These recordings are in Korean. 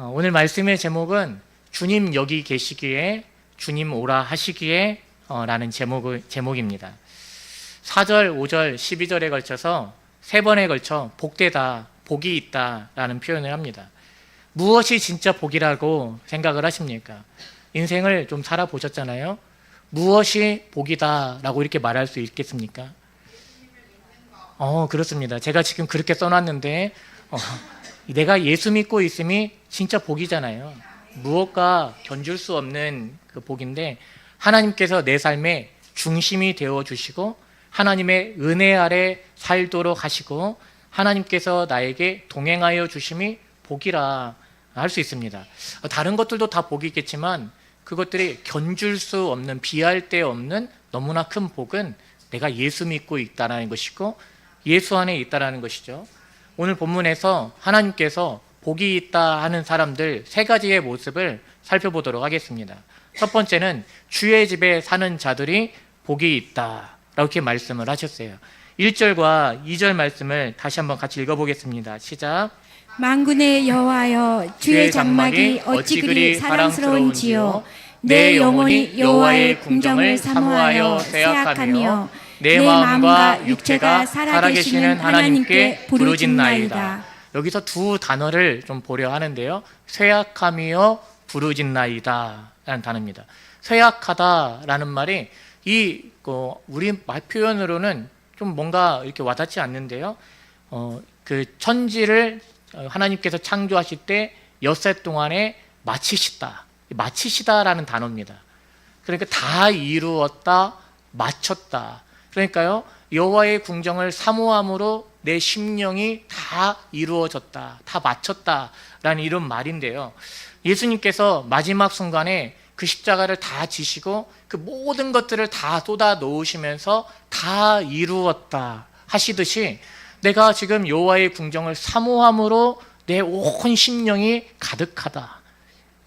오늘 말씀의 제목은 주님 여기 계시기에 주님 오라 하시기에 라는 제목입니다. 4절, 5절, 12절에 걸쳐서 3번에 걸쳐 복되다, 복이 있다 라는 표현을 합니다. 무엇이 진짜 복이라고 생각을 하십니까? 인생을 좀 살아보셨잖아요. 무엇이 복이다 라고 이렇게 말할 수 있겠습니까? 그렇습니다. 제가 지금 그렇게 써놨는데 내가 예수 믿고 있음이 진짜 복이잖아요. 무엇과 견줄 수 없는 그 복인데, 하나님께서 내 삶의 중심이 되어주시고 하나님의 은혜 아래 살도록 하시고 하나님께서 나에게 동행하여 주심이 복이라 할 수 있습니다. 다른 것들도 다 복이겠지만 그것들이 견줄 수 없는, 비할 데 없는 너무나 큰 복은 내가 예수 믿고 있다는 것이고 예수 안에 있다는 것이죠. 오늘 본문에서 하나님께서 복이 있다 하는 사람들 3가지의 모습을 살펴보도록 하겠습니다. 첫 번째는 주의 집에 사는 자들이 복이 있다 이렇게 말씀을 하셨어요. 1절과 2절 말씀을 다시 한번 같이 읽어보겠습니다. 시작. 만군의 여호와여, 주의 장막이 어찌 그리 사랑스러운지요. 내 영혼이 여호와의 궁정을 사모하여 쇠약하며 내 마음과 육체가 살아계시는 하나님께 부르짖나이다. 여기서 2 단어를 좀 보려 하는데요. 쇠약하며 부르짖나이다 라는 단어입니다. 쇠약하다라는 말이 우리 말 표현으로는 좀 뭔가 이렇게 와닿지 않는데요. 그 천지를 하나님께서 창조하실 때 엿새 동안에 마치시다라는 단어입니다. 그러니까 다 이루었다, 마쳤다. 그러니까요, 여호와의 궁정을 사모함으로 내 심령이 다 이루어졌다, 다 마쳤다라는 이런 말인데요. 예수님께서 마지막 순간에 그 십자가를 다 지시고 그 모든 것들을 다 쏟아 놓으시면서 다 이루었다 하시듯이, 내가 지금 여호와의 궁정을 사모함으로 내 온 심령이 가득하다,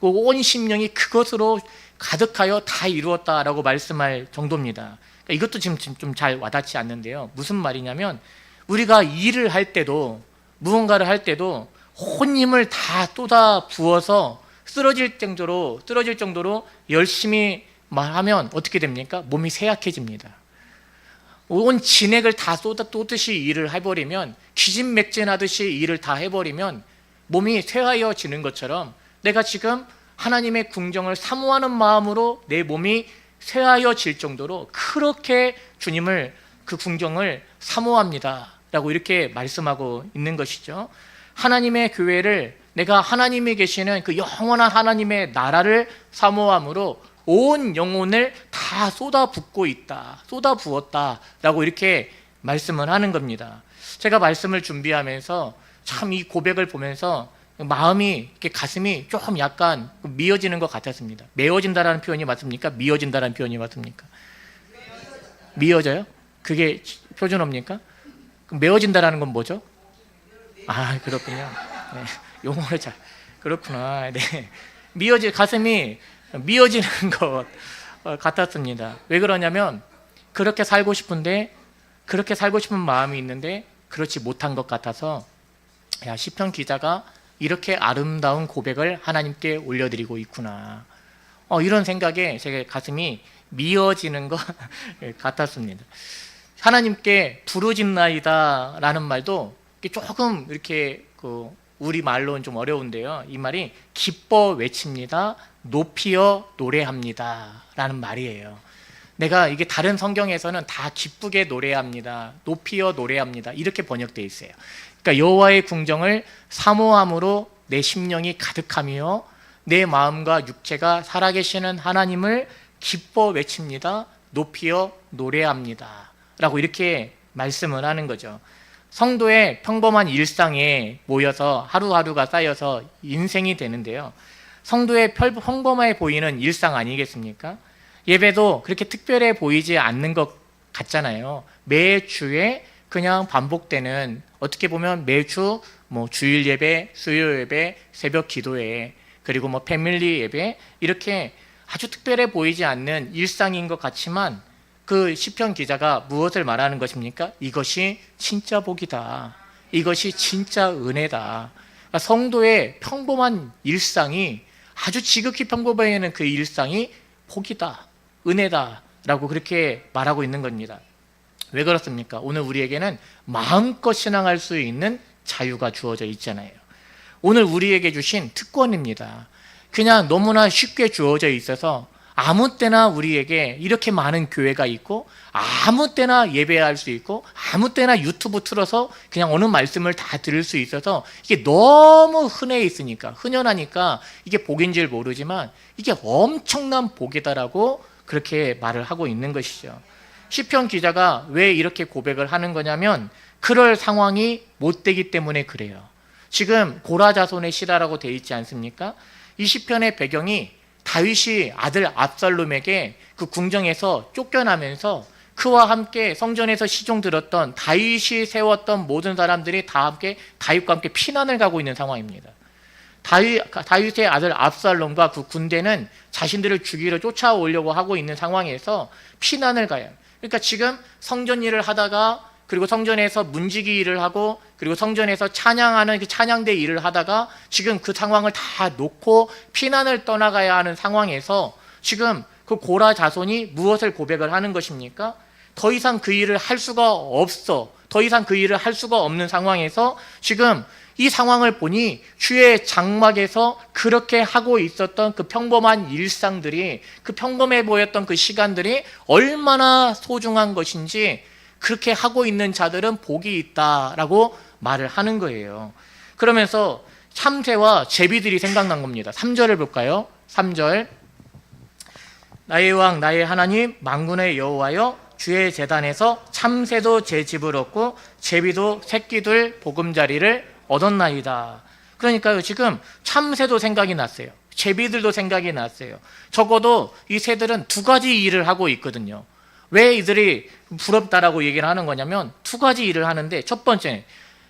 온 심령이 그것으로 가득하여 다 이루었다라고 말씀할 정도입니다. 그러니까 이것도 지금 좀 잘 와닿지 않는데요. 무슨 말이냐면, 우리가 일을 할 때도, 무언가를 할 때도 온 힘을 다 쏟아 부어서 쓰러질 정도로 열심히 말하면 어떻게 됩니까? 몸이 쇠약해집니다. 온 진액을 다 쏟듯이 일을 해버리면, 기진맥진하듯이 일을 다 해버리면 몸이 쇠하여지는 것처럼, 내가 지금 하나님의 궁정을 사모하는 마음으로 내 몸이 쇠하여질 정도로 그렇게 주님을, 그 궁정을 사모합니다 라고 이렇게 말씀하고 있는 것이죠. 하나님의 교회를, 내가 하나님이 계시는 그 영원한 하나님의 나라를 사모함으로 온 영혼을 다 쏟아붓고 있다, 쏟아부었다 라고 이렇게 말씀을 하는 겁니다. 제가 말씀을 준비하면서 참 이 고백을 보면서 마음이, 이렇게 가슴이 조금 약간 미어지는 것 같았습니다. 메어진다라는 표현이 맞습니까? 미어진다라는 표현이 맞습니까? 미어져요? 그게 표준어입니까? 메어진다라는 건 뭐죠? 그렇군요. 네, 용어를 잘, 그렇구나. 네, 가슴이 미어지는 것 같았습니다. 왜 그러냐면, 그렇게 살고 싶은데, 그렇게 살고 싶은 마음이 있는데 그렇지 못한 것 같아서, 시편 기자가 이렇게 아름다운 고백을 하나님께 올려드리고 있구나, 이런 생각에 제 가슴이 미어지는 것 같았습니다. 하나님께 부르짖나이다 라는 말도 조금 이렇게 우리 말로는 좀 어려운데요. 이 말이 기뻐 외칩니다, 높이어 노래합니다 라는 말이에요. 내가 이게 다른 성경에서는 다 기쁘게 노래합니다, 높이어 노래합니다 이렇게 번역되어 있어요. 그러니까 여호와의 궁정을 사모함으로 내 심령이 가득하며 내 마음과 육체가 살아계시는 하나님을 기뻐 외칩니다, 높이어 노래합니다 라고 이렇게 말씀을 하는 거죠. 성도의 평범한 일상에 모여서 하루하루가 쌓여서 인생이 되는데요. 성도의 평범해 보이는 일상 아니겠습니까? 예배도 그렇게 특별해 보이지 않는 것 같잖아요. 매주에 그냥 반복되는, 어떻게 보면 매주 주일 예배, 수요 예배, 새벽 기도회, 그리고 패밀리 예배, 이렇게 아주 특별해 보이지 않는 일상인 것 같지만, 그 시편 기자가 무엇을 말하는 것입니까? 이것이 진짜 복이다, 이것이 진짜 은혜다. 그러니까 성도의 평범한 일상이 아주 지극히 평범해는 그 일상이 복이다, 은혜다라고 그렇게 말하고 있는 겁니다. 왜 그렇습니까? 오늘 우리에게는 마음껏 신앙할 수 있는 자유가 주어져 있잖아요. 오늘 우리에게 주신 특권입니다. 그냥 너무나 쉽게 주어져 있어서 아무 때나 우리에게 이렇게 많은 교회가 있고 아무 때나 예배할 수 있고 아무 때나 유튜브 틀어서 그냥 어느 말씀을 다 들을 수 있어서 이게 너무 흔해 있으니까, 흔연하니까 이게 복인 줄 모르지만 이게 엄청난 복이다라고 그렇게 말을 하고 있는 것이죠. 시편 기자가 왜 이렇게 고백을 하는 거냐면 그럴 상황이 못 되기 때문에 그래요. 지금 고라 자손의 시라라고 되어 있지 않습니까? 이 시편의 배경이 다윗이 아들 압살롬에게 그 궁정에서 쫓겨나면서 그와 함께 성전에서 시종 들었던 다윗이 세웠던 모든 사람들이 다 함께 다윗과 함께 피난을 가고 있는 상황입니다. 다윗의 아들 압살롬과 그 군대는 자신들을 죽이러 쫓아오려고 하고 있는 상황에서 피난을 가요. 그러니까 지금 성전 일을 하다가, 그리고 성전에서 문지기 일을 하고, 그리고 성전에서 찬양하는 그 찬양대 일을 하다가 지금 그 상황을 다 놓고 피난을 떠나가야 하는 상황에서 지금 그 고라 자손이 무엇을 고백을 하는 것입니까? 더 이상 그 일을 할 수가 없어. 더 이상 그 일을 할 수가 없는 상황에서 지금 이 상황을 보니 주의 장막에서 그렇게 하고 있었던 그 평범한 일상들이, 그 평범해 보였던 그 시간들이 얼마나 소중한 것인지 그렇게 하고 있는 자들은 복이 있다라고 말을 하는 거예요. 그러면서 참새와 제비들이 생각난 겁니다. 3절을 볼까요? 3절. 나의 왕 나의 하나님 만군의 여호와여, 주의 제단에서 참새도 제 집을 얻고 제비도 새끼들 보금자리를 얻었나이다. 그러니까요, 지금 참새도 생각이 났어요. 제비들도 생각이 났어요. 적어도 이 새들은 두 가지 일을 하고 있거든요. 왜 이들이 부럽다라고 얘기를 하는 거냐면 두 가지 일을 하는데, 첫 번째,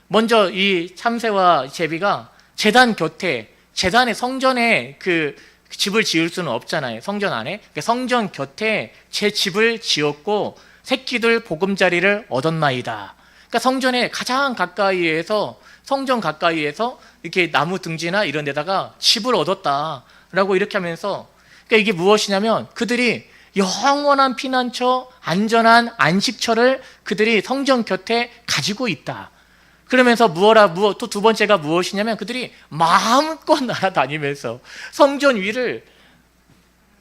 먼저 이 참새와 제비가 제단 곁에, 제단의 성전에 그 집을 지을 수는 없잖아요. 성전 안에. 성전 곁에 제 집을 지었고 새끼들 보금자리를 얻었나이다. 그러니까 성전에 가장 가까이에서, 성전 가까이에서 이렇게 나무 등지나 이런 데다가 집을 얻었다라고 이렇게 하면서, 그러니까 이게 무엇이냐면 그들이 영원한 피난처, 안전한 안식처를 그들이 성전 곁에 가지고 있다. 그러면서 또 두 번째가 무엇이냐면 그들이 마음껏 날아다니면서 성전 위를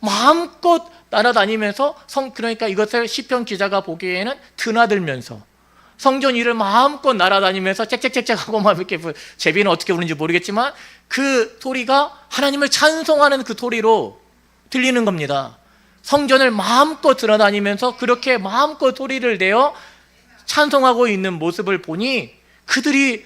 마음껏 날아다니면서 그러니까 이것을 시편 기자가 보기에는 드나들면서 성전 위를 마음껏 날아다니면서 짹짹짹짹하고 막 이렇게, 제비는 어떻게 부르는지 모르겠지만 그 소리가 하나님을 찬송하는 그 소리로 들리는 겁니다. 성전을 마음껏 드나다니면서 그렇게 마음껏 소리를 내어 찬송하고 있는 모습을 보니 그들이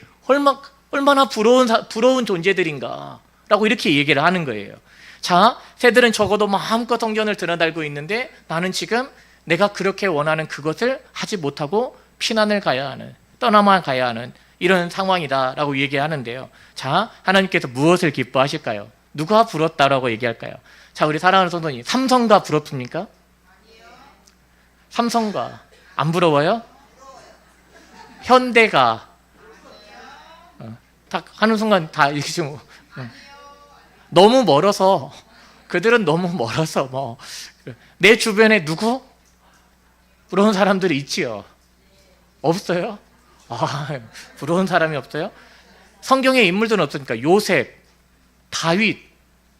얼마나 부러운 존재들인가 라고 이렇게 얘기를 하는 거예요. 자, 새들은 적어도 마음껏 성전을 드나들고 있는데 나는 지금 내가 그렇게 원하는 그것을 하지 못하고 피난을 가야 하는, 떠나만 가야 하는 이런 상황이다 라고 얘기하는데요. 자, 하나님께서 무엇을 기뻐하실까요? 누가 부럽다라고 얘기할까요? 자, 우리 사랑하는 성도님, 삼성가 부럽습니까? 아니요. 삼성가 안 부러워요? 현대가 딱 하는 순간 다 이렇게 좀 너무 멀어서, 그들은 너무 멀어서 뭐 내 주변에 누구 부러운 사람들이 있지요? 없어요? 부러운 사람이 없어요? 성경에 인물들은 없으니까 요셉, 다윗,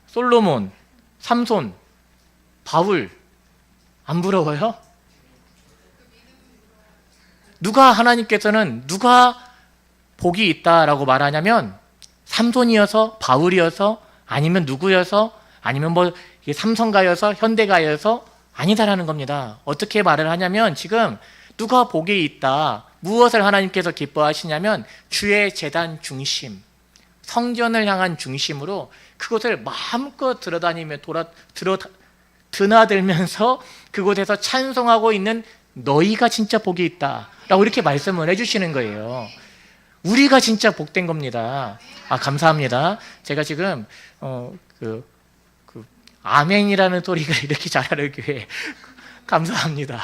솔로몬, 삼손, 바울 안 부러워요? 하나님께서는 누가 복이 있다라고 말하냐면 삼손이어서, 바울이어서, 아니면 누구여서, 아니면 뭐 삼성가여서, 현대가여서 아니다라는 겁니다. 어떻게 말을 하냐면 지금 누가 복이 있다, 무엇을 하나님께서 기뻐하시냐면 주의 제단 중심, 성전을 향한 중심으로 그곳을 마음껏 드나들면서 그곳에서 찬송하고 있는 너희가 진짜 복이 있다라고 이렇게 말씀을 해주시는 거예요. 우리가 진짜 복된 겁니다. 감사합니다. 제가 지금 아멘이라는 소리가 이렇게 잘하는 교회 감사합니다.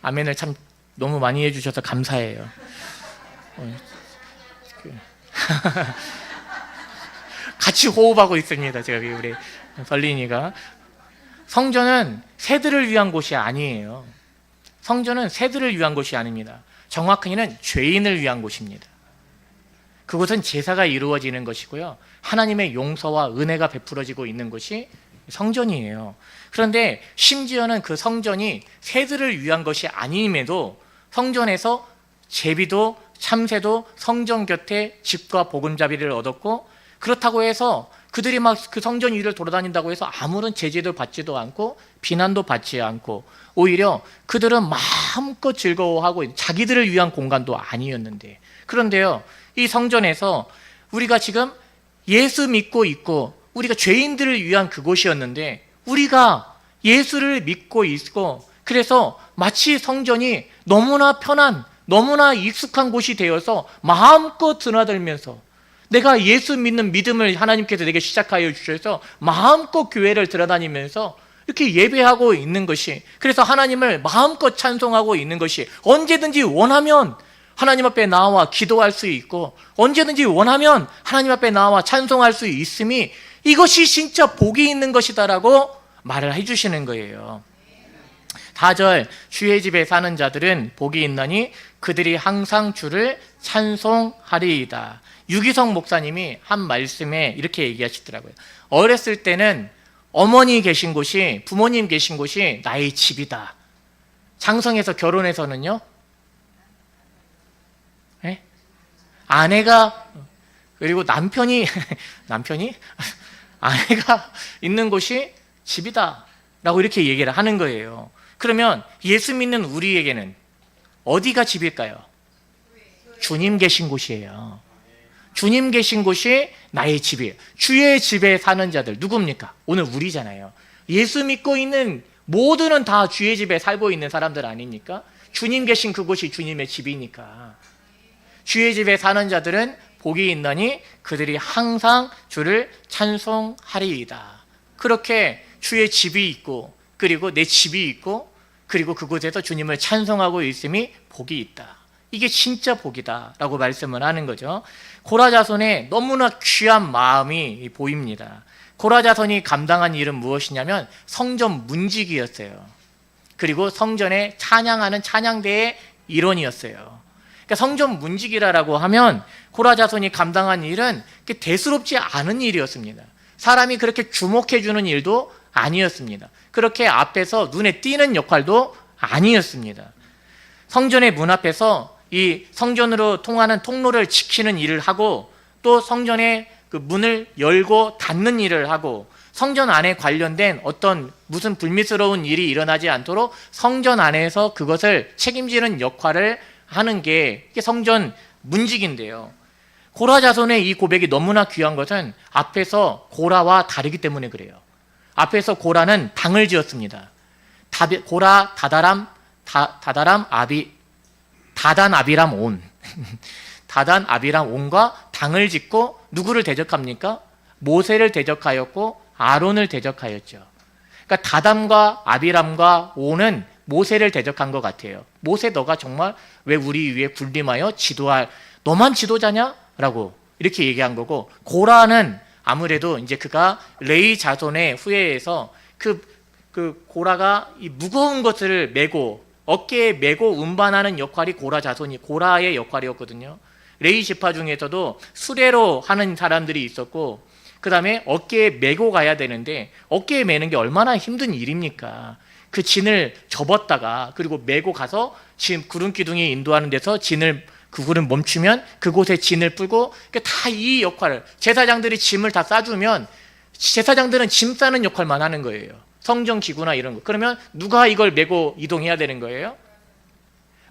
아멘을 참 너무 많이 해주셔서 감사해요. 같이 호흡하고 있습니다. 제가 우리 벌린이가. 성전은 새들을 위한 곳이 아니에요. 성전은 새들을 위한 곳이 아닙니다. 정확히는 죄인을 위한 곳입니다. 그곳은 제사가 이루어지는 것이고요. 하나님의 용서와 은혜가 베풀어지고 있는 곳이 성전이에요. 그런데 심지어는 그 성전이 새들을 위한 것이 아님에도 성전에서 제비도 참새도 성전 곁에 집과 보금자리를 얻었고, 그렇다고 해서 그들이 막 그 성전 위를 돌아다닌다고 해서 아무런 제재도 받지도 않고 비난도 받지 않고, 오히려 그들은 마음껏 즐거워하고 자기들을 위한 공간도 아니었는데, 그런데요, 이 성전에서 우리가 지금 예수 믿고 있고 우리가 죄인들을 위한 그곳이었는데, 우리가 예수를 믿고 있고 그래서 마치 성전이 너무나 편한, 너무나 익숙한 곳이 되어서 마음껏 드나들면서, 내가 예수 믿는 믿음을 하나님께서 내게 시작하여 주셔서 마음껏 교회를 들어다니면서 이렇게 예배하고 있는 것이, 그래서 하나님을 마음껏 찬송하고 있는 것이, 언제든지 원하면 하나님 앞에 나와 기도할 수 있고 언제든지 원하면 하나님 앞에 나와 찬송할 수 있음이, 이것이 진짜 복이 있는 것이다라고 말을 해주시는 거예요. 4절, 주의 집에 사는 자들은 복이 있나니 그들이 항상 주를 찬송하리이다. 유기성 목사님이 한 말씀에 이렇게 얘기하시더라고요. 어렸을 때는 어머니 계신 곳이, 부모님 계신 곳이 나의 집이다. 장성해서 결혼해서는요, 네? 아내가, 그리고 남편이 아내가 있는 곳이 집이다 라고 이렇게 얘기를 하는 거예요. 그러면 예수 믿는 우리에게는 어디가 집일까요? 주님 계신 곳이에요. 주님 계신 곳이 나의 집이에요. 주의 집에 사는 자들 누굽니까? 오늘 우리잖아요. 예수 믿고 있는 모두는 다 주의 집에 살고 있는 사람들 아닙니까? 주님 계신 그곳이 주님의 집이니까. 주의 집에 사는 자들은 복이 있나니 그들이 항상 주를 찬송하리이다. 그렇게 주의 집이 있고, 그리고 내 집이 있고, 그리고 그곳에서 주님을 찬송하고 있음이 복이 있다. 이게 진짜 복이다 라고 말씀을 하는 거죠. 고라자손의 너무나 귀한 마음이 보입니다. 고라자손이 감당한 일은 무엇이냐면 성전 문지기였어요. 그리고 성전에 찬양하는 찬양대의 일원이었어요. 그러니까 성전 문지기라고 하면 고라자손이 감당한 일은 대수롭지 않은 일이었습니다. 사람이 그렇게 주목해 주는 일도 아니었습니다. 그렇게 앞에서 눈에 띄는 역할도 아니었습니다. 성전의 문 앞에서 이 성전으로 통하는 통로를 지키는 일을 하고, 또 성전의 그 문을 열고 닫는 일을 하고, 성전 안에 관련된 어떤 무슨 불미스러운 일이 일어나지 않도록 성전 안에서 그것을 책임지는 역할을 하는 게 이게 성전 문직인데요. 고라 자손의 이 고백이 너무나 귀한 것은 앞에서 고라와 다르기 때문에 그래요. 앞에서 고라는 당을 지었습니다. 고라, 다다람, 다단, 아비람, 온. 다단, 아비람, 온과 당을 짓고 누구를 대적합니까? 모세를 대적하였고 아론을 대적하였죠. 그러니까 다담과 아비람과 온은 모세를 대적한 것 같아요. 모세, 너가 정말 왜 우리 위에 군림하여 지도할, 너만 지도자냐? 라고 이렇게 얘기한 거고, 고라는 아무래도 이제 그가 레위 자손의 후예에서 그 고라가 이 무거운 것을 메고 어깨에 메고 운반하는 역할이 고라의 역할이었거든요. 레위 지파 중에서도 수레로 하는 사람들이 있었고, 그 다음에 어깨에 메고 가야 되는데 어깨에 메는 게 얼마나 힘든 일입니까? 그 진을 접었다가 그리고 메고 가서 지금 구름 기둥이 인도하는 데서 그 구름 멈추면 그곳에 진을 풀고, 다 이 역할을, 제사장들이 짐을 다 싸주면 제사장들은 짐 싸는 역할만 하는 거예요. 성전 기구나 이런 거. 그러면 누가 이걸 메고 이동해야 되는 거예요?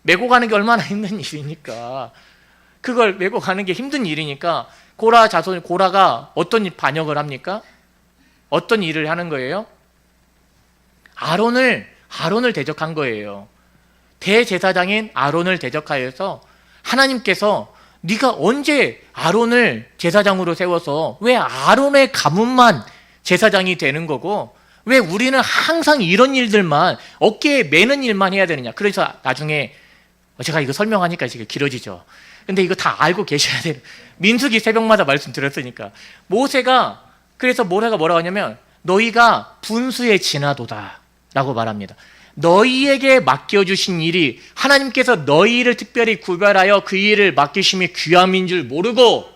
메고 가는 게 얼마나 힘든 일이니까. 그걸 메고 가는 게 힘든 일이니까 고라가 어떤 반역을 합니까? 어떤 일을 하는 거예요? 아론을 대적한 거예요. 대제사장인 아론을 대적하여서 하나님께서 네가 언제 아론을 제사장으로 세워서 왜 아론의 가문만 제사장이 되는 거고 왜 우리는 항상 이런 일들만 어깨에 매는 일만 해야 되느냐. 그래서 나중에 제가 이거 설명하니까 지금 길어지죠. 근데 이거 다 알고 계셔야 돼요. 민수기 새벽마다 말씀드렸으니까. 모세가 그래서 뭐라고 하냐면 너희가 분수에 지나도다 라고 말합니다. 너희에게 맡겨주신 일이 하나님께서 너희를 특별히 구별하여 그 일을 맡기심이 귀함인 줄 모르고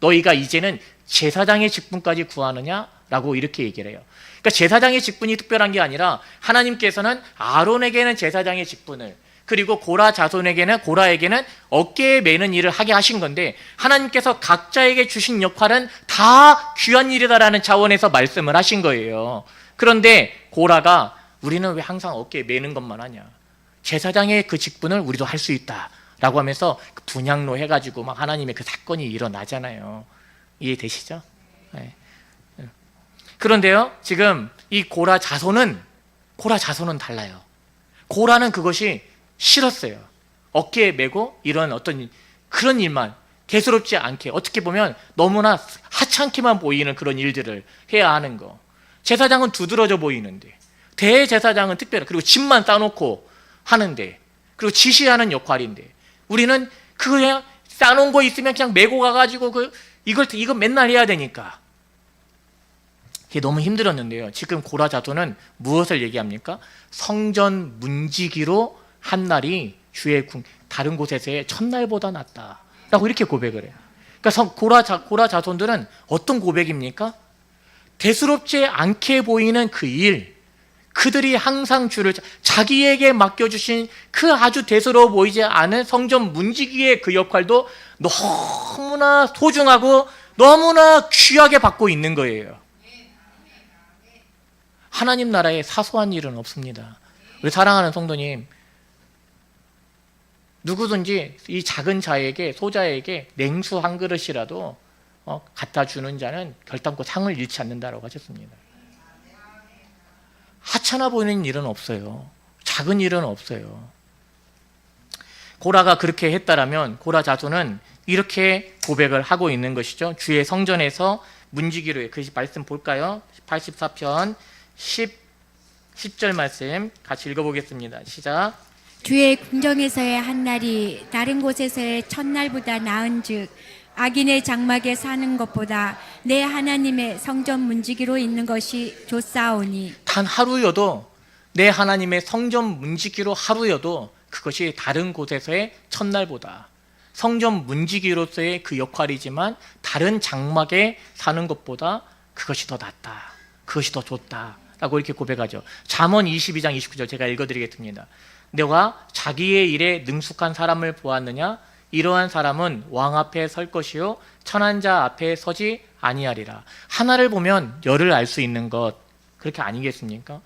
너희가 이제는 제사장의 직분까지 구하느냐라고 이렇게 얘기를 해요. 그러니까 제사장의 직분이 특별한 게 아니라 하나님께서는 아론에게는 제사장의 직분을, 그리고 고라에게는 어깨에 매는 일을 하게 하신 건데, 하나님께서 각자에게 주신 역할은 다 귀한 일이다라는 차원에서 말씀을 하신 거예요. 그런데 고라가 우리는 왜 항상 어깨에 매는 것만 하냐, 제사장의 그 직분을 우리도 할 수 있다라고 하면서 그 분향로 해가지고 막 하나님의 그 사건이 일어나잖아요. 이해되시죠? 네. 그런데요, 지금 이 고라 자손은 달라요. 고라는 그것이 싫었어요. 어깨에 메고 이런 어떤 그런 일만, 대수롭지 않게, 어떻게 보면 너무나 하찮게만 보이는 그런 일들을 해야 하는 거. 제사장은 두드러져 보이는데, 대제사장은 특별해. 그리고 집만 싸놓고 하는데, 그리고 지시하는 역할인데, 우리는 그냥 싸놓은 거 있으면 그냥 메고 가가지고 이거 맨날 해야 되니까 이게 너무 힘들었는데요. 지금 고라 자손은 무엇을 얘기합니까? 성전 문지기로 한 날이 주의 다른 곳에서의 첫날보다 낫다라고 이렇게 고백을 해요. 그러니까 고라 자손들은 어떤 고백입니까? 대수롭지 않게 보이는 그 일, 그들이 항상 주를 자기에게 맡겨주신 그 아주 대수로워 보이지 않은 성전 문지기의 그 역할도 너무나 소중하고 너무나 귀하게 받고 있는 거예요. 하나님 나라에 사소한 일은 없습니다. 우리 사랑하는 성도님, 누구든지 이 작은 자에게, 소자에게 냉수 한 그릇이라도 갖다 주는 자는 결단코 상을 잃지 않는다라고 하셨습니다. 하찮아 보이는 일은 없어요. 작은 일은 없어요. 고라가 그렇게 했다라면 고라 자손은 이렇게 고백을 하고 있는 것이죠. 주의 성전에서 문지기로 해. 그 말씀 볼까요? 84편 10절 말씀 같이 읽어보겠습니다. 시작. 주의 궁정에서의 한 날이 다른 곳에서의 첫날보다 나은즉 악인의 장막에 사는 것보다 내 하나님의 성전 문지기로 있는 것이 좋사오니. 단 하루여도 내 하나님의 성전 문지기로 하루여도 그것이 다른 곳에서의 첫날보다, 성전 문지기로서의 그 역할이지만 다른 장막에 사는 것보다 그것이 더 낫다, 그것이 더 좋다 라고 이렇게 고백하죠. 잠언 22장 29절 제가 읽어드리겠습니다. 내가 자기의 일에 능숙한 사람을 보았느냐? 이러한 사람은 왕 앞에 설 것이요 천한 자 앞에 서지 아니하리라. 하나를 보면 열을 알 수 있는 것, 그렇게 아니겠습니까?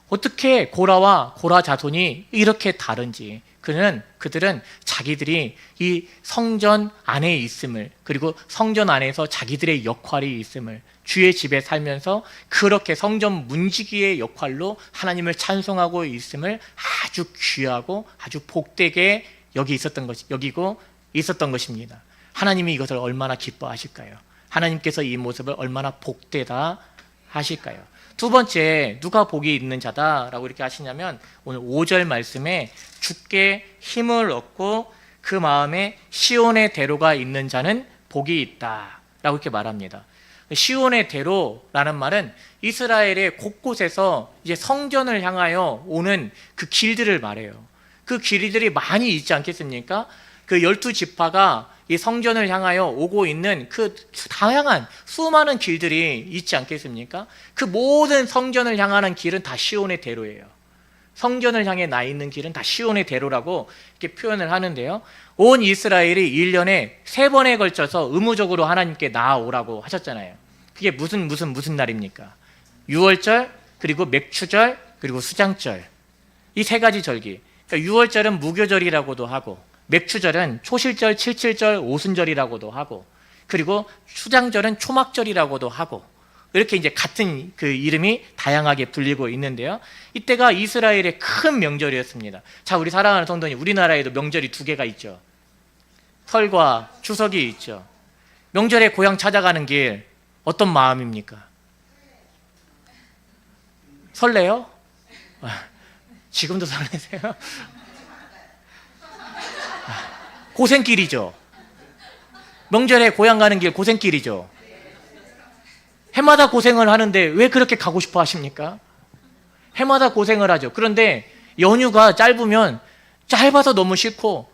어떻게 고라와 고라 자손이 이렇게 다른지, 그들은 자기들이 이 성전 안에 있음을, 그리고 성전 안에서 자기들의 역할이 있음을, 주의 집에 살면서 그렇게 성전 문지기의 역할로 하나님을 찬송하고 있음을 아주 귀하고 아주 복되게 여기고 있었던 것입니다. 하나님이 이것을 얼마나 기뻐하실까요? 하나님께서 이 모습을 얼마나 복되다 하실까요? 두 번째, 누가 복이 있는 자다라고 이렇게 하시냐면, 오늘 5절 말씀에 주께 힘을 얻고 그 마음에 시온의 대로가 있는 자는 복이 있다라고 이렇게 말합니다. 시온의 대로라는 말은 이스라엘의 곳곳에서 이제 성전을 향하여 오는 그 길들을 말해요. 그 길들이 많이 있지 않겠습니까? 그 12지파가 이 성전을 향하여 오고 있는 그 다양한 수많은 길들이 있지 않겠습니까? 그 모든 성전을 향하는 길은 다 시온의 대로예요. 성전을 향해 나 있는 길은 다 시온의 대로라고 이렇게 표현을 하는데요. 온 이스라엘이 1년에 3번에 걸쳐서 의무적으로 하나님께 나아오라고 하셨잖아요. 그게 무슨 날입니까? 유월절, 그리고 맥추절, 그리고 수장절. 이 3가지 절기. 그러니까 유월절은 무교절이라고도 하고, 맥추절은 초실절, 칠칠절, 오순절이라고도 하고, 그리고 수장절은 초막절이라고도 하고, 이렇게 이제 같은 그 이름이 다양하게 불리고 있는데요. 이때가 이스라엘의 큰 명절이었습니다. 자, 우리 사랑하는 성도님, 우리나라에도 명절이 2개가 있죠. 설과 추석이 있죠. 명절에 고향 찾아가는 길 어떤 마음입니까? 설레요? 지금도 설레세요? 고생길이죠. 명절에 고향 가는 길 고생길이죠. 해마다 고생을 하는데 왜 그렇게 가고 싶어 하십니까? 해마다 고생을 하죠. 그런데 연휴가 짧아서 너무 싫고,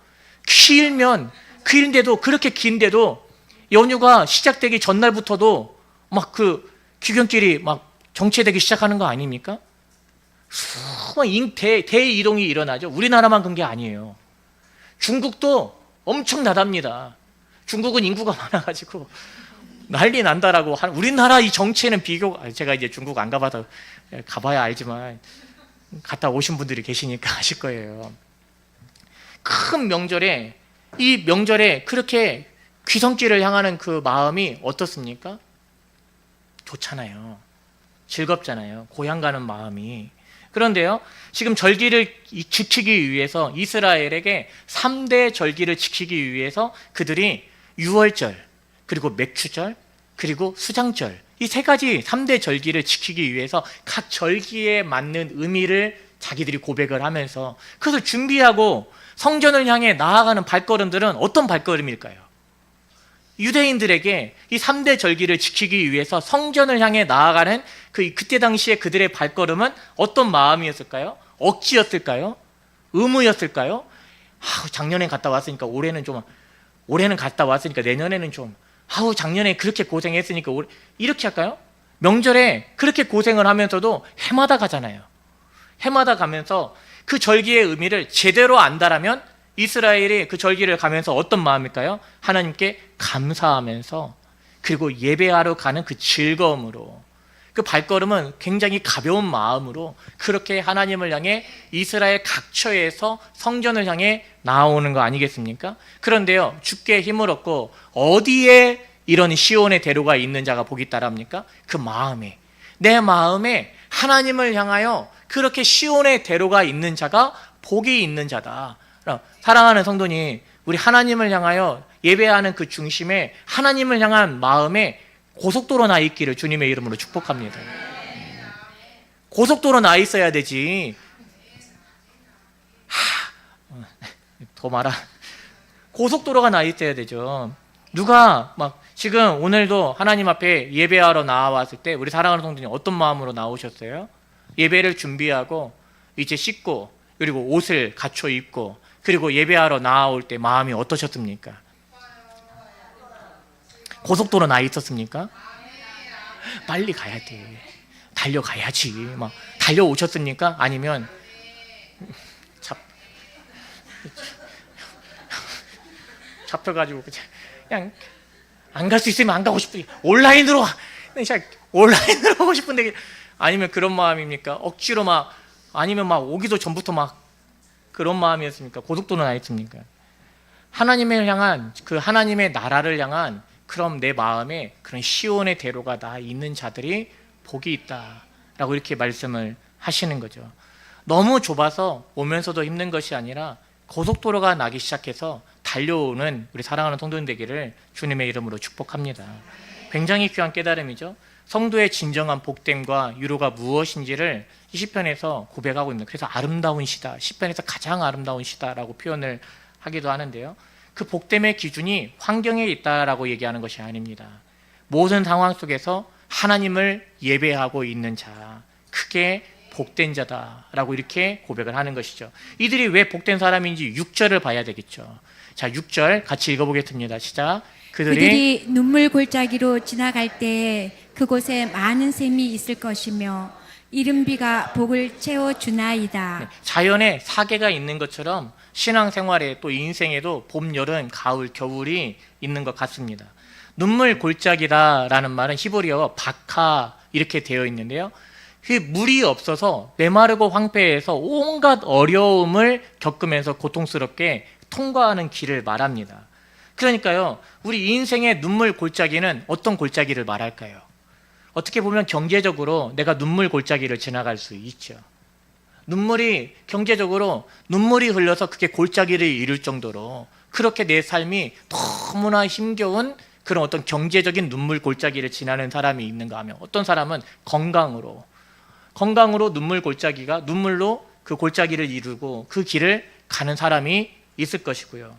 길인데도, 그렇게 긴데도 연휴가 시작되기 전날부터도 막 그 귀경길이 막 정체되기 시작하는 거 아닙니까? 수많은 대이동이 일어나죠. 우리나라만 그런 게 아니에요. 중국도 엄청나답니다. 중국은 인구가 많아가지고 난리 난다라고 우리나라 이 정체는 제가 이제 중국 안 가봐서 가봐야 알지만 갔다 오신 분들이 계시니까 아실 거예요. 큰 명절에, 이 명절에 그렇게 귀성길을 향하는 그 마음이 어떻습니까? 좋잖아요. 즐겁잖아요. 고향 가는 마음이. 그런데요, 지금 절기를 지키기 위해서, 이스라엘에게 3대 절기를 지키기 위해서 그들이 유월절, 그리고 맥추절, 그리고 수장절, 이 세 가지 3대 절기를 지키기 위해서 각 절기에 맞는 의미를 자기들이 고백을 하면서 그것을 준비하고 성전을 향해 나아가는 발걸음들은 어떤 발걸음일까요? 유대인들에게 이 3대 절기를 지키기 위해서 성전을 향해 나아가는 그때 당시에 그들의 발걸음은 어떤 마음이었을까요? 억지였을까요? 의무였을까요? 작년에 갔다 왔으니까 올해는 갔다 왔으니까 내년에는 좀, 작년에 그렇게 고생했으니까 이렇게 할까요? 명절에 그렇게 고생을 하면서도 해마다 가잖아요. 해마다 가면서 그 절기의 의미를 제대로 안다라면 이스라엘이 그 절기를 가면서 어떤 마음일까요? 하나님께 감사하면서, 그리고 예배하러 가는 그 즐거움으로, 그 발걸음은 굉장히 가벼운 마음으로 그렇게 하나님을 향해 이스라엘 각처에서 성전을 향해 나오는 거 아니겠습니까? 그런데요, 주께 힘을 얻고 어디에 이런 시온의 대로가 있는 자가 복이 있다랍니까? 그 마음에, 내 마음에 하나님을 향하여 그렇게 시온의 대로가 있는 자가 복이 있는 자다. 사랑하는 성도님, 우리 하나님을 향하여 예배하는 그 중심에 하나님을 향한 마음에 고속도로 나 있기를 주님의 이름으로 축복합니다. 고속도로 나 있어야 되지. 더 말아. 고속도로가 나 있어야 되죠. 누가 지금 오늘도 하나님 앞에 예배하러 나왔을 때 우리 사랑하는 성도님 어떤 마음으로 나오셨어요? 예배를 준비하고 이제 씻고, 그리고 옷을 갖춰 입고, 그리고 예배하러 나올 때 마음이 어떠셨습니까? 고속도로 나 있었습니까? 빨리 가야 돼. 달려가야지. 달려오셨습니까? 아니면 잡혀가지고 그냥 안 갈 수 있으면 안 가고 싶으니 온라인으로 하고 싶은데, 아니면 그런 마음입니까? 억지로 아니면 오기도 전부터 그런 마음이었습니까? 고속도로는 아니었습니까? 하나님을 향한, 그 하나님의 나라를 향한 그럼 내 마음에 그런 시온의 대로가 다 있는 자들이 복이 있다라고 이렇게 말씀을 하시는 거죠. 너무 좁아서 오면서도 힘든 것이 아니라 고속도로가 나기 시작해서 달려오는 우리 사랑하는 성도님 되기를 주님의 이름으로 축복합니다. 굉장히 귀한 깨달음이죠. 성도의 진정한 복됨과 유로가 무엇인지를 이 시편에서 고백하고 있는, 그래서 아름다운 시다, 시편에서 가장 아름다운 시다라고 표현을 하기도 하는데요, 그 복됨의 기준이 환경에 있다라고 얘기하는 것이 아닙니다. 모든 상황 속에서 하나님을 예배하고 있는 자, 크게 복된 자다라고 이렇게 고백을 하는 것이죠. 이들이 왜 복된 사람인지 6절을 봐야 되겠죠. 자, 6절 같이 읽어보겠습니다. 시작. 그들이 눈물 골짜기로 지나갈 때 그곳에 많은 샘이 있을 것이며 이른비가 복을 채워주나이다. 자연에 사계가 있는 것처럼 신앙생활에 또 인생에도 봄, 여름, 가을, 겨울이 있는 것 같습니다. 눈물 골짜기다라는 말은 히브리어 바카 이렇게 되어 있는데요, 그 물이 없어서 메마르고 황폐해서 온갖 어려움을 겪으면서 고통스럽게 통과하는 길을 말합니다. 그러니까요, 우리 인생의 눈물 골짜기는 어떤 골짜기를 말할까요? 어떻게 보면 경제적으로 내가 눈물 골짜기를 지나갈 수 있죠. 경제적으로 눈물이 흘려서 그게 골짜기를 이룰 정도로 그렇게 내 삶이 너무나 힘겨운 그런 어떤 경제적인 눈물 골짜기를 지나는 사람이 있는가 하면, 어떤 사람은 건강으로 눈물로 그 골짜기를 이루고 그 길을 가는 사람이 있을 것이고요.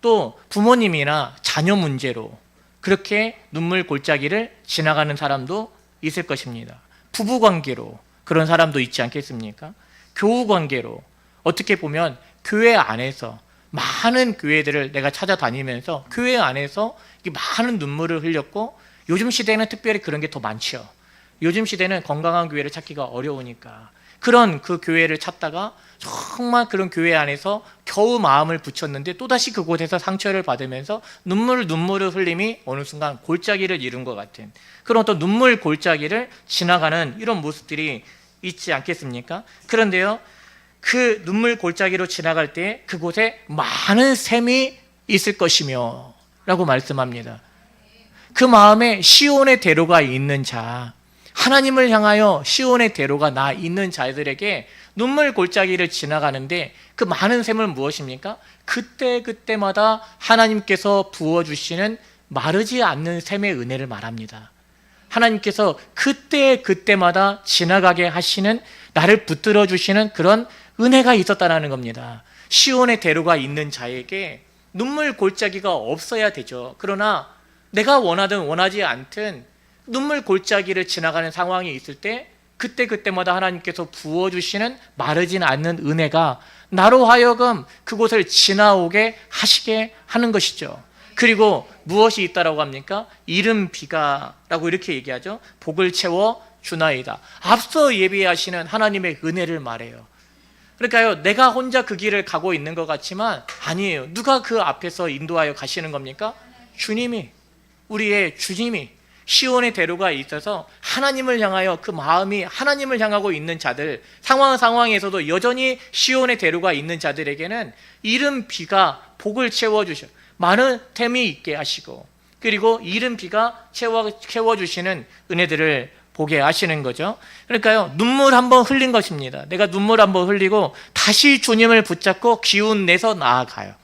또 부모님이나 자녀 문제로 그렇게 눈물 골짜기를 지나가는 사람도 있을 것입니다. 부부 관계로 그런 사람도 있지 않겠습니까? 교우 관계로 어떻게 보면 교회 안에서 많은 교회들을 내가 찾아다니면서 교회 안에서 많은 눈물을 흘렸고 요즘 시대에는 특별히 그런 게 더 많죠. 요즘 시대는 건강한 교회를 찾기가 어려우니까 그런 그 교회를 찾다가 정말 그런 교회 안에서 겨우 마음을 붙였는데 또다시 그곳에서 상처를 받으면서 눈물을 흘림이 어느 순간 골짜기를 이룬 것 같은 그런 어떤 눈물 골짜기를 지나가는 이런 모습들이 있지 않겠습니까? 그런데요, 그 눈물 골짜기로 지나갈 때 그곳에 많은 샘이 있을 것이며 라고 말씀합니다. 그 마음에 시온의 대로가 있는 자, 하나님을 향하여 시온의 대로가 나 있는 자들에게 눈물 골짜기를 지나가는데 그 많은 샘은 무엇입니까? 그때마다 하나님께서 부어주시는 마르지 않는 샘의 은혜를 말합니다. 하나님께서 그때마다 지나가게 하시는, 나를 붙들어 주시는 그런 은혜가 있었다는 겁니다. 시온의 대로가 있는 자에게 눈물 골짜기가 없어야 되죠. 그러나 내가 원하든 원하지 않든 눈물 골짜기를 지나가는 상황이 있을 때 그때마다 하나님께서 부어주시는 마르진 않는 은혜가 나로 하여금 그곳을 지나오게 하시게 하는 것이죠. 그리고 무엇이 있다라고 합니까? 이른 비가 라고 이렇게 얘기하죠. 복을 채워 주나이다. 앞서 예비하시는 하나님의 은혜를 말해요. 그러니까요, 내가 혼자 그 길을 가고 있는 것 같지만 아니에요. 누가 그 앞에서 인도하여 가시는 겁니까? 주님이, 우리의 주님이 시온의 대로가 있어서 하나님을 향하여 그 마음이 하나님을 향하고 있는 자들, 상황에서도 여전히 시온의 대로가 있는 자들에게는 이른 비가 복을 채워주셔, 많은 템이 있게 하시고, 그리고 이른 비가 채워주시는 은혜들을 보게 하시는 거죠. 그러니까요, 눈물 한번 흘린 것입니다. 내가 눈물 한번 흘리고 다시 주님을 붙잡고 기운 내서 나아가요.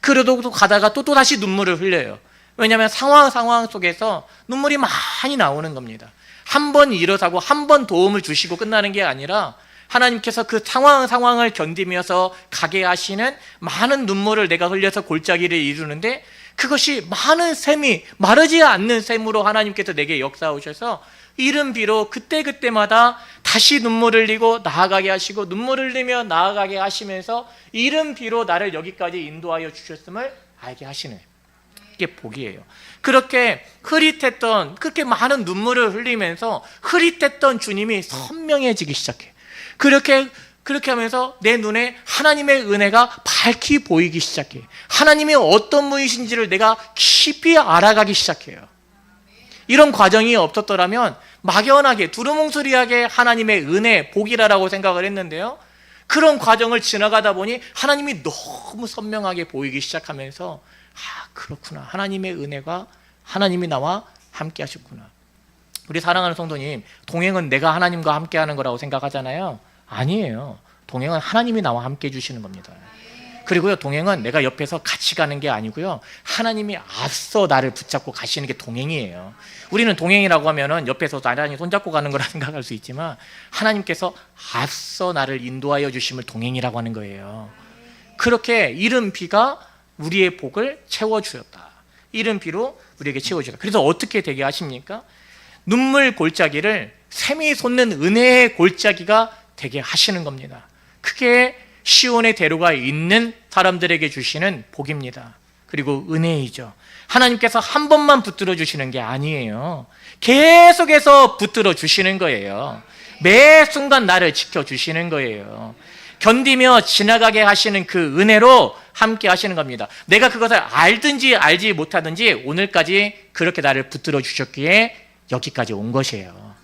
그래도 또 가다가 또 다시 눈물을 흘려요. 왜냐하면 상황 속에서 눈물이 많이 나오는 겁니다. 한 번 일어서고 한 번 도움을 주시고 끝나는 게 아니라 하나님께서 그 상황을 견디면서 가게 하시는 많은 눈물을 내가 흘려서 골짜기를 이루는데 그것이 많은 샘이 마르지 않는 샘으로 하나님께서 내게 역사하셔서 이른 비로 그때마다 다시 눈물을 흘리고 나아가게 하시고 눈물을 흘리며 나아가게 하시면서 이른 비로 나를 여기까지 인도하여 주셨음을 알게 하시는, 이게 복이에요. 그렇게 그렇게 많은 눈물을 흘리면서 흐릿했던 주님이 선명해지기 시작해요. 그렇게 하면서 내 눈에 하나님의 은혜가 밝히 보이기 시작해요. 하나님이 어떤 분이신지를 내가 깊이 알아가기 시작해요. 이런 과정이 없었더라면 막연하게 두루뭉술하게 하나님의 은혜, 복이라고 생각을 했는데요, 그런 과정을 지나가다 보니 하나님이 너무 선명하게 보이기 시작하면서 그렇구나, 하나님의 은혜가 하나님이 나와 함께 하셨구나. 우리 사랑하는 성도님, 동행은 내가 하나님과 함께 하는 거라고 생각하잖아요. 아니에요. 동행은 하나님이 나와 함께 해주시는 겁니다. 그리고요, 동행은 내가 옆에서 같이 가는 게 아니고요, 하나님이 앞서 나를 붙잡고 가시는 게 동행이에요. 우리는 동행이라고 하면은 옆에서 나란히 손잡고 가는 거라 생각할 수 있지만 하나님께서 앞서 나를 인도하여 주심을 동행이라고 하는 거예요. 그렇게 이른 비가 우리의 복을 채워주셨다. 이른 비로 우리에게 채워주셨다. 그래서 어떻게 되게 하십니까? 눈물 골짜기를 샘이 솟는 은혜의 골짜기가 되게 하시는 겁니다. 그게 시온의 대로가 있는 사람들에게 주시는 복입니다. 그리고 은혜이죠. 하나님께서 한 번만 붙들어 주시는 게 아니에요. 계속해서 붙들어 주시는 거예요. 매 순간 나를 지켜주시는 거예요. 견디며 지나가게 하시는 그 은혜로 함께 하시는 겁니다. 내가 그것을 알든지 알지 못하든지 오늘까지 그렇게 나를 붙들어 주셨기에 여기까지 온 것이에요.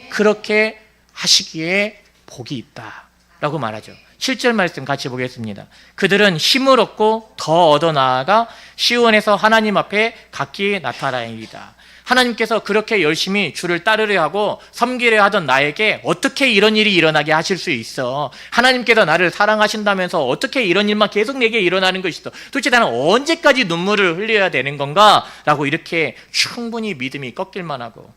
그렇게 하시기에 복이 있다라고 말하죠. 7절 말씀 같이 보겠습니다. 그들은 힘을 얻고 더 얻어 나아가 시온에서 하나님 앞에 각기 나타나리이다. 하나님께서 그렇게 열심히 주를 따르려 하고 섬기려 하던 나에게 어떻게 이런 일이 일어나게 하실 수 있어? 하나님께서 나를 사랑하신다면서 어떻게 이런 일만 계속 내게 일어나는 것이죠? 도대체 나는 언제까지 눈물을 흘려야 되는 건가? 라고 이렇게 충분히 믿음이 꺾일 만하고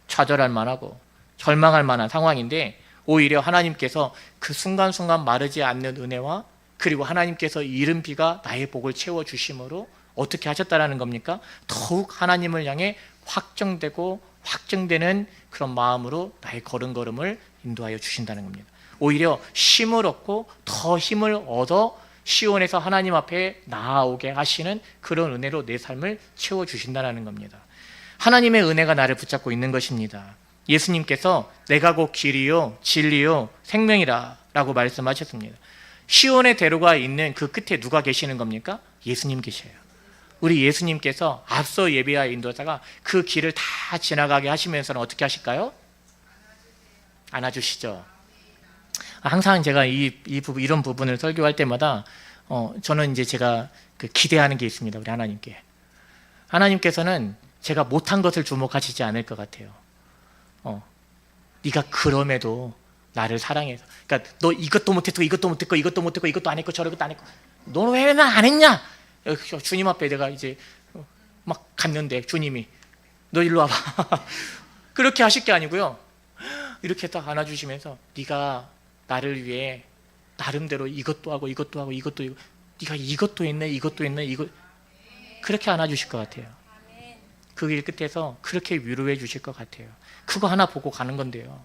좌절할 만하고 절망할 만한 상황인데, 오히려 하나님께서 그 순간순간 마르지 않는 은혜와 그리고 하나님께서 이른 비가 나의 복을 채워주심으로 어떻게 하셨다라는 겁니까? 더욱 하나님을 향해 확정되고 확정되는 그런 마음으로 나의 걸음걸음을 인도하여 주신다는 겁니다. 오히려 힘을 얻고 더 힘을 얻어 시온에서 하나님 앞에 나아오게 하시는 그런 은혜로 내 삶을 채워주신다는 겁니다. 하나님의 은혜가 나를 붙잡고 있는 것입니다. 예수님께서 내가 곧 길이요 진리요 생명이라 라고 말씀하셨습니다. 시온의 대로가 있는 그 끝에 누가 계시는 겁니까? 예수님 계셔요. 우리 예수님께서 앞서 예배와 인도자가 그 길을 다 지나가게 하시면서는 어떻게 하실까요? 안아주시죠. 항상 제가 이런 부분을 설교할 때마다 저는 이제 제가 기대하는 게 있습니다. 우리 하나님께. 하나님께서는 제가 못한 것을 주목하시지 않을 것 같아요. 네가 그럼에도 나를 사랑해서, 그러니까 너 이것도 못했고 이것도 못했고 이것도 못했고 이것도 안 했고 저것도 안 했고 너는 왜 나 안 했냐? 주님 앞에 내가 이제 막 갔는데 주님이 너 일로 와봐. 그렇게 하실 게 아니고요. 이렇게 딱 안아주시면서 네가 나를 위해 나름대로 이것도 하고 이것도 하고 이것도 이거, 네가 이것도 했네 이것도 했네 이거, 그렇게 안아주실 것 같아요. 그 길 끝에서 그렇게 위로해 주실 것 같아요. 그거 하나 보고 가는 건데요.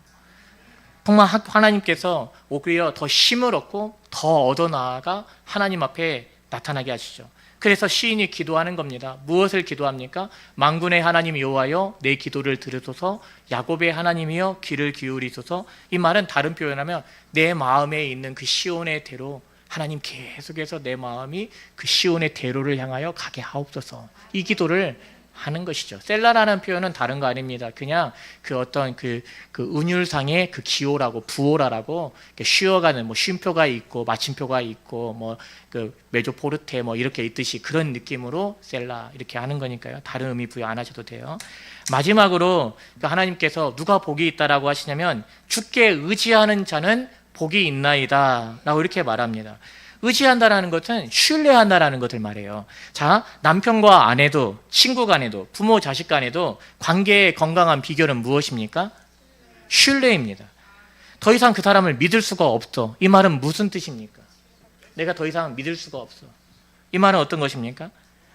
정말 하나님께서 오히려 더 힘을 얻고 더 얻어나아가 하나님 앞에 나타나게 하시죠. 그래서 시인이 기도하는 겁니다. 무엇을 기도합니까? 만군의 하나님 여호와여 내 기도를 들으소서, 야곱의 하나님이여 귀를 기울이소서. 이 말은 다른 표현하면 내 마음에 있는 그 시온의 대로 하나님 계속해서 내 마음이 그 시온의 대로를 향하여 가게 하옵소서. 이 기도를 하는 것이죠. 셀라라는 표현은 다른 거 아닙니다. 그냥 그 어떤 그 운율상의 그 기호라고 부호라라고 쉬어가는 뭐 쉼표가 있고 마침표가 있고 뭐 그 메조포르테 뭐 이렇게 있듯이 그런 느낌으로 셀라 이렇게 하는 거니까요. 다른 의미 부여 안 하셔도 돼요. 마지막으로 하나님께서 누가 복이 있다라고 하시냐면 주께 의지하는 자는 복이 있나이다 라고 이렇게 말합니다. 의지한다라는 것은 신뢰한다라는 것을 말해요. 자, 남편과 아내도, 친구 간에도, 부모 자식 간에도 관계의 건강한 비결은 무엇입니까? 신뢰입니다. 더 이상 그 사람을 믿을 수가 없어. 이 말은 무슨 뜻입니까? 내가 더 이상 믿을 수가 없어. 이 말은 어떤 것입니까?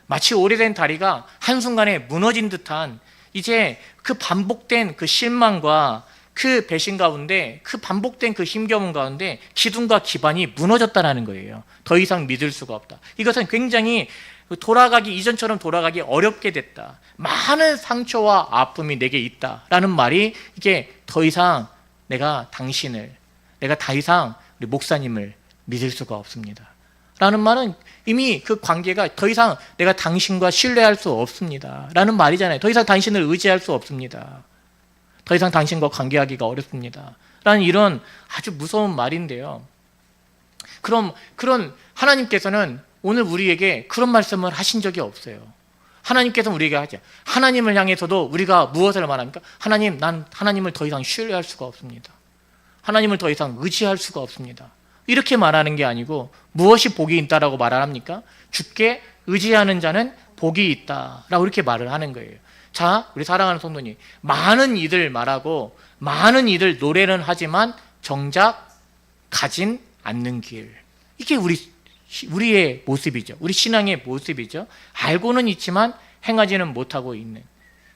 마치 오래된 다리가 한순간에 무너진 듯한, 이제 그 반복된 그 실망과 그 배신 가운데, 그 반복된 그 힘겨움 가운데 기둥과 기반이 무너졌다는 거예요. 더 이상 믿을 수가 없다. 이것은 굉장히 이전처럼 돌아가기 어렵게 됐다. 많은 상처와 아픔이 내게 있다라는 말이, 이게 더 이상 내가 더 이상 우리 목사님을 믿을 수가 없습니다 라는 말은 이미 그 관계가 더 이상 내가 당신과 신뢰할 수 없습니다 라는 말이잖아요. 더 이상 당신을 의지할 수 없습니다. 더 이상 당신과 관계하기가 어렵습니다 라는 이런 아주 무서운 말인데요. 그런 하나님께서는 오늘 우리에게 그런 말씀을 하신 적이 없어요. 하나님께서는 우리에게 하죠. 하나님을 향해서도 우리가 무엇을 말합니까? 하나님, 난 하나님을 더 이상 신뢰할 수가 없습니다. 하나님을 더 이상 의지할 수가 없습니다. 이렇게 말하는 게 아니고 무엇이 복이 있다라고 말을 합니까? 주께 의지하는 자는 복이 있다라고 이렇게 말을 하는 거예요. 자, 우리 사랑하는 성도님, 많은 이들 말하고 많은 이들 노래는 하지만 정작 가진 않는 길, 이게 우리의 모습이죠. 우리 신앙의 모습이죠. 알고는 있지만 행하지는 못하고 있는.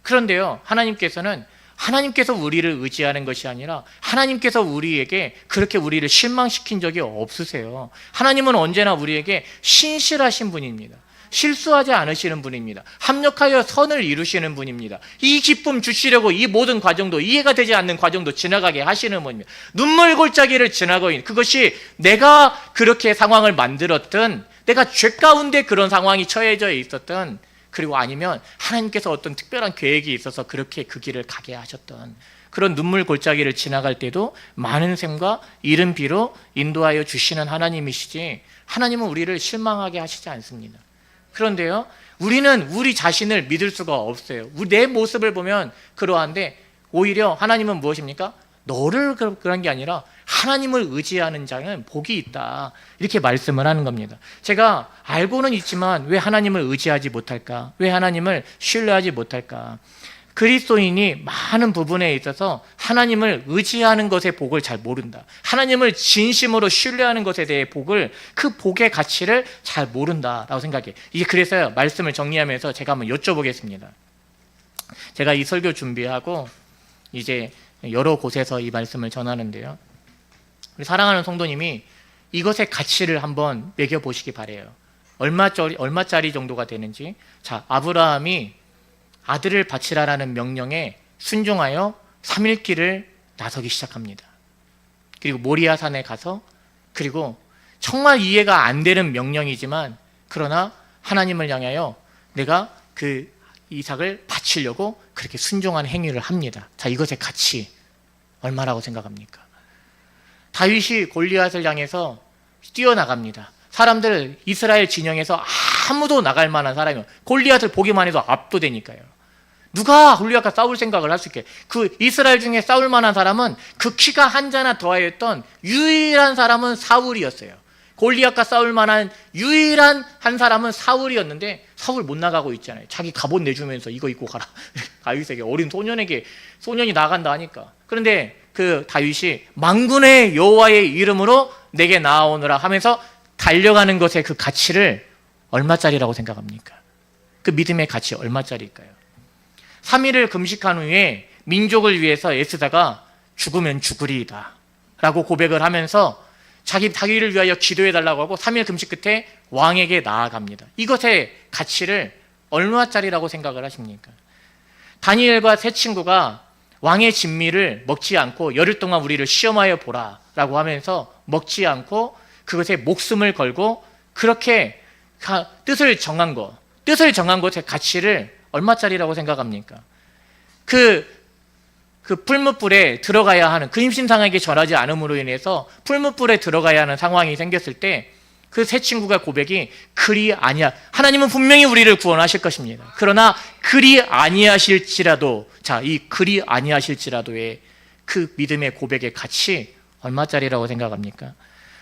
그런데요, 하나님께서 우리를 의지하는 것이 아니라 하나님께서 우리에게 그렇게 우리를 실망시킨 적이 없으세요. 하나님은 언제나 우리에게 신실하신 분입니다. 실수하지 않으시는 분입니다. 합력하여 선을 이루시는 분입니다. 이 기쁨 주시려고 이 모든 과정도, 이해가 되지 않는 과정도 지나가게 하시는 분입니다. 눈물 골짜기를 지나고 있는, 그것이 내가 그렇게 상황을 만들었든, 내가 죄 가운데 그런 상황이 처해져 있었든, 그리고 아니면 하나님께서 어떤 특별한 계획이 있어서 그렇게 그 길을 가게 하셨던, 그런 눈물 골짜기를 지나갈 때도 많은 샘과 이른 비로 인도하여 주시는 하나님이시지, 하나님은 우리를 실망하게 하시지 않습니다. 그런데요, 우리는 우리 자신을 믿을 수가 없어요. 내 모습을 보면 그러한데, 오히려 하나님은 무엇입니까? 너를 그런 게 아니라 하나님을 의지하는 자는 복이 있다, 이렇게 말씀을 하는 겁니다. 제가 알고는 있지만 왜 하나님을 의지하지 못할까? 왜 하나님을 신뢰하지 못할까? 그리스도인이 많은 부분에 있어서 하나님을 의지하는 것의 복을 잘 모른다. 하나님을 진심으로 신뢰하는 것에 대해 복을, 그 복의 가치를 잘 모른다라고 생각해요. 이게 그래서요, 말씀을 정리하면서 제가 한번 여쭤보겠습니다. 제가 이 설교 준비하고 이제 여러 곳에서 이 말씀을 전하는데요, 우리 사랑하는 성도님이 이것의 가치를 한번 매겨보시기 바래요. 얼마짜리 정도가 되는지. 자, 아브라함이 아들을 바치라라는 명령에 순종하여 3일 길을 나서기 시작합니다. 그리고 모리아산에 가서, 그리고 정말 이해가 안 되는 명령이지만 그러나 하나님을 향하여 내가 그 이삭을 바치려고 그렇게 순종한 행위를 합니다. 자, 이것의 가치 얼마라고 생각합니까? 다윗이 골리앗을 향해서 뛰어나갑니다. 사람들 이스라엘 진영에서 아무도 나갈 만한 사람이, 골리앗을 보기만 해도 압도되니까요. 누가 골리앗과 싸울 생각을 할 수 있게. 그 이스라엘 중에 싸울 만한 사람은 그 키가 한 자나 더하였던 유일한 사람은 사울이었어요. 골리앗과 싸울 만한 유일한 한 사람은 사울이었는데 사울 못 나가고 있잖아요. 자기 갑옷 내주면서 이거 입고 가라. 다윗에게, 어린 소년에게, 소년이 나간다 하니까. 그런데 그 다윗이 만군의 여호와의 이름으로 내게 나아오느라 하면서 달려가는 것의 그 가치를 얼마짜리라고 생각합니까? 그 믿음의 가치 얼마짜리일까요? 3일을 금식한 후에 민족을 위해서 애쓰다가 죽으면 죽으리이다 라고 고백을 하면서 자기 다윗을 위하여 기도해달라고 하고 3일 금식 끝에 왕에게 나아갑니다. 이것의 가치를 얼마짜리라고 생각을 하십니까? 다니엘과 세 친구가 왕의 진미를 먹지 않고 열흘 동안 우리를 시험하여 보라 라고 하면서 먹지 않고 그것에 목숨을 걸고 그렇게 뜻을 정한 것의 가치를 얼마짜리라고 생각합니까? 그 풀무불에 들어가야 하는, 그 임신상에게 전하지 않음으로 인해서 풀무불에 들어가야 하는 상황이 생겼을 때 그 세 친구가 고백이 그리 아니야. 하나님은 분명히 우리를 구원하실 것입니다. 그러나 그리 아니하실지라도, 자, 이 그리 아니하실지라도의 그 믿음의 고백의 가치 얼마짜리라고 생각합니까?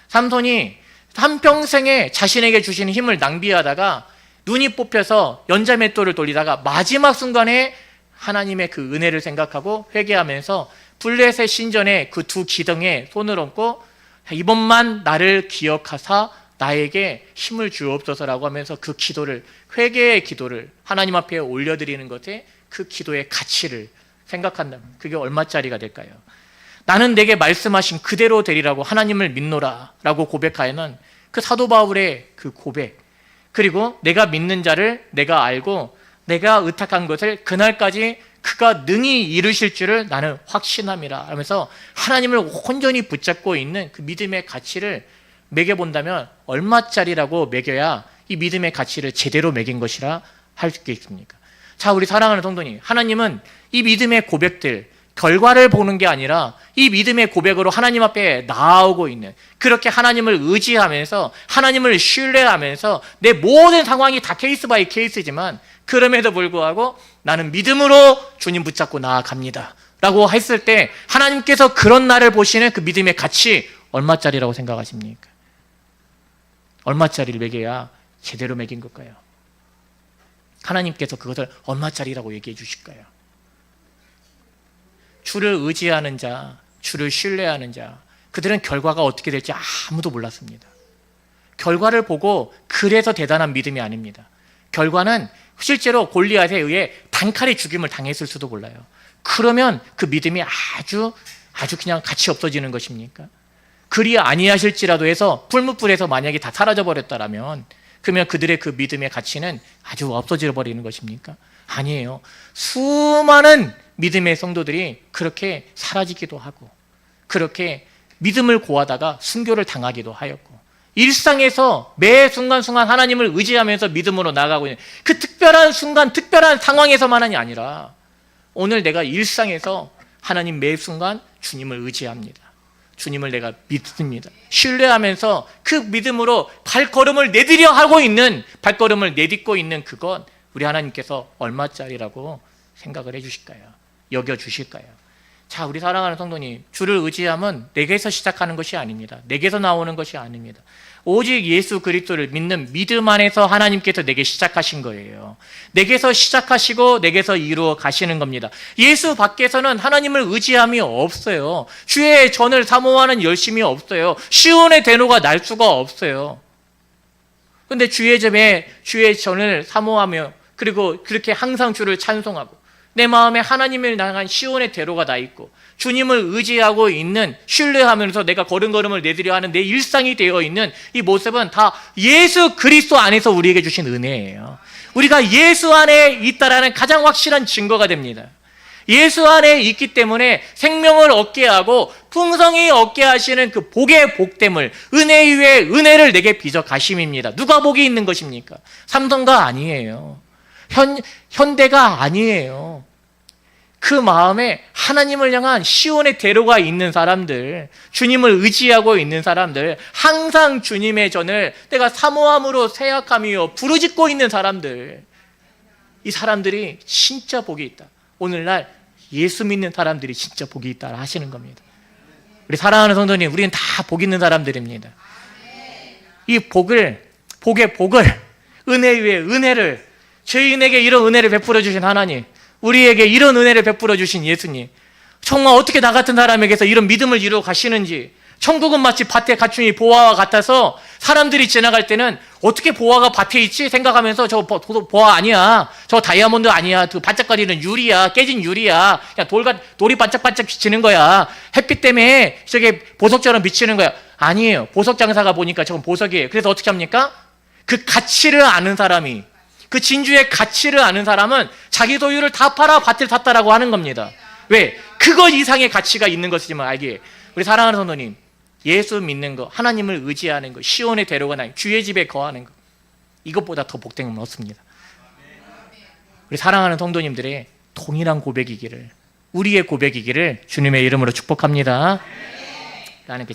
삼손이 한평생에 자신에게 주신 힘을 낭비하다가 눈이 뽑혀서 연자맷돌을 돌리다가 마지막 순간에 하나님의 그 은혜를 생각하고 회개하면서 블레셋 신전에 그 두 기둥에 손을 얹고 이번만 나를 기억하사 나에게 힘을 주옵소서라고 하면서 그 기도를, 회개의 기도를 하나님 앞에 올려드리는 것에 그 기도의 가치를 생각한다면 그게 얼마짜리가 될까요? 나는 내게 말씀하신 그대로 되리라고 하나님을 믿노라 라고 고백하여는 그 사도 바울의 그 고백, 그리고 내가 믿는 자를 내가 알고 내가 의탁한 것을 그날까지 그가 능히 이루실 줄을 나는 확신함이라 하면서 하나님을 온전히 붙잡고 있는 그 믿음의 가치를 매겨본다면 얼마짜리라고 매겨야 이 믿음의 가치를 제대로 매긴 것이라 할 수 있겠습니까? 자, 우리 사랑하는 성도님, 하나님은 이 믿음의 고백들, 결과를 보는 게 아니라 이 믿음의 고백으로 하나님 앞에 나아오고 있는, 그렇게 하나님을 의지하면서 하나님을 신뢰하면서 내 모든 상황이 다 케이스 바이 케이스지만 그럼에도 불구하고 나는 믿음으로 주님 붙잡고 나아갑니다 라고 했을 때 하나님께서 그런 나를 보시는 그 믿음의 가치 얼마짜리라고 생각하십니까? 얼마짜리를 매겨야 제대로 매긴 걸까요? 하나님께서 그것을 얼마짜리라고 얘기해 주실까요? 주를 의지하는 자, 주를 신뢰하는 자, 그들은 결과가 어떻게 될지 아무도 몰랐습니다. 결과를 보고 그래서 대단한 믿음이 아닙니다. 결과는 실제로 골리앗에 의해 단칼에 죽임을 당했을 수도 몰라요. 그러면 그 믿음이 아주 그냥 가치 없어지는 것입니까? 그리 아니하실지라도 해서 풀무불에서 만약에 다 사라져 버렸다라면 그러면 그들의 그 믿음의 가치는 아주 없어져 버리는 것입니까? 아니에요. 수많은 믿음의 성도들이 그렇게 사라지기도 하고 그렇게 믿음을 고하다가 순교를 당하기도 하였고 일상에서 매 순간순간 하나님을 의지하면서 믿음으로 나아가고 있는 그 특별한 순간, 특별한 상황에서만이 아니라 오늘 내가 일상에서 하나님 매 순간 주님을 의지합니다. 주님을 내가 믿습니다. 신뢰하면서 그 믿음으로 발걸음을 내디려 하고 있는, 발걸음을 내딛고 있는 그것, 우리 하나님께서 얼마짜리라고 생각을 해주실까요? 여겨주실까요? 자, 우리 사랑하는 성도님, 주를 의지함은 내게서 시작하는 것이 아닙니다. 내게서 나오는 것이 아닙니다. 오직 예수 그리스도를 믿는 믿음 안에서 하나님께서 내게 시작하신 거예요. 내게서 시작하시고 내게서 이루어 가시는 겁니다. 예수 밖에서는 하나님을 의지함이 없어요. 주의 전을 사모하는 열심이 없어요. 시온의 대노가 날 수가 없어요. 근데 주의 집에 주의 전을 사모하며 그리고 그렇게 항상 주를 찬송하고 내 마음에 하나님을 향한 시온의 대로가 나 있고 주님을 의지하고 있는, 신뢰하면서 내가 걸음걸음을 내드려 하는 내 일상이 되어 있는 이 모습은 다 예수 그리스도 안에서 우리에게 주신 은혜예요. 우리가 예수 안에 있다라는 가장 확실한 증거가 됩니다. 예수 안에 있기 때문에 생명을 얻게 하고 풍성히 얻게 하시는 그 복의 복됨을, 은혜 위에 은혜를 내게 빚어 가심입니다. 누가 복이 있는 것입니까? 삼성가 아니에요. 현대가 아니에요. 그 마음에 하나님을 향한 시온의 대로가 있는 사람들, 주님을 의지하고 있는 사람들, 항상 주님의 전을 내가 사모함으로 생각하며 부르짖고 있는 사람들, 이 사람들이 진짜 복이 있다. 오늘날 예수 믿는 사람들이 진짜 복이 있다 하시는 겁니다. 우리 사랑하는 성도님, 우리는 다 복 있는 사람들입니다. 이 복의 복을, 은혜 위에 은혜를, 죄인에게 이런 은혜를 베풀어 주신 하나님, 우리에게 이런 은혜를 베풀어 주신 예수님, 정말 어떻게 나 같은 사람에게서 이런 믿음을 이루어 가시는지. 천국은 마치 밭에 갖춘 이 보화와 같아서 사람들이 지나갈 때는 어떻게 보화가 밭에 있지 생각하면서 저 보화 아니야, 저 다이아몬드 아니야, 그 반짝거리는 유리야, 깨진 유리야, 그냥 돌이 반짝반짝 비치는 거야, 햇빛 때문에 저게 보석처럼 비치는 거야. 아니에요. 보석 장사가 보니까 저건 보석이에요. 그래서 어떻게 합니까? 그 가치를 아는 사람이, 그 진주의 가치를 아는 사람은 자기 소유를 다 팔아 밭을 샀다라고 하는 겁니다. 왜? 그것 이상의 가치가 있는 것이지만 알기에. 우리 사랑하는 성도님, 예수 믿는 거, 하나님을 의지하는 거, 시온의 대로가 나 주의 집에 거하는 거, 이것보다 더 복된 건 없습니다. 우리 사랑하는 성도님들의 동일한 고백이기를, 우리의 고백이기를 주님의 이름으로 축복합니다. 라는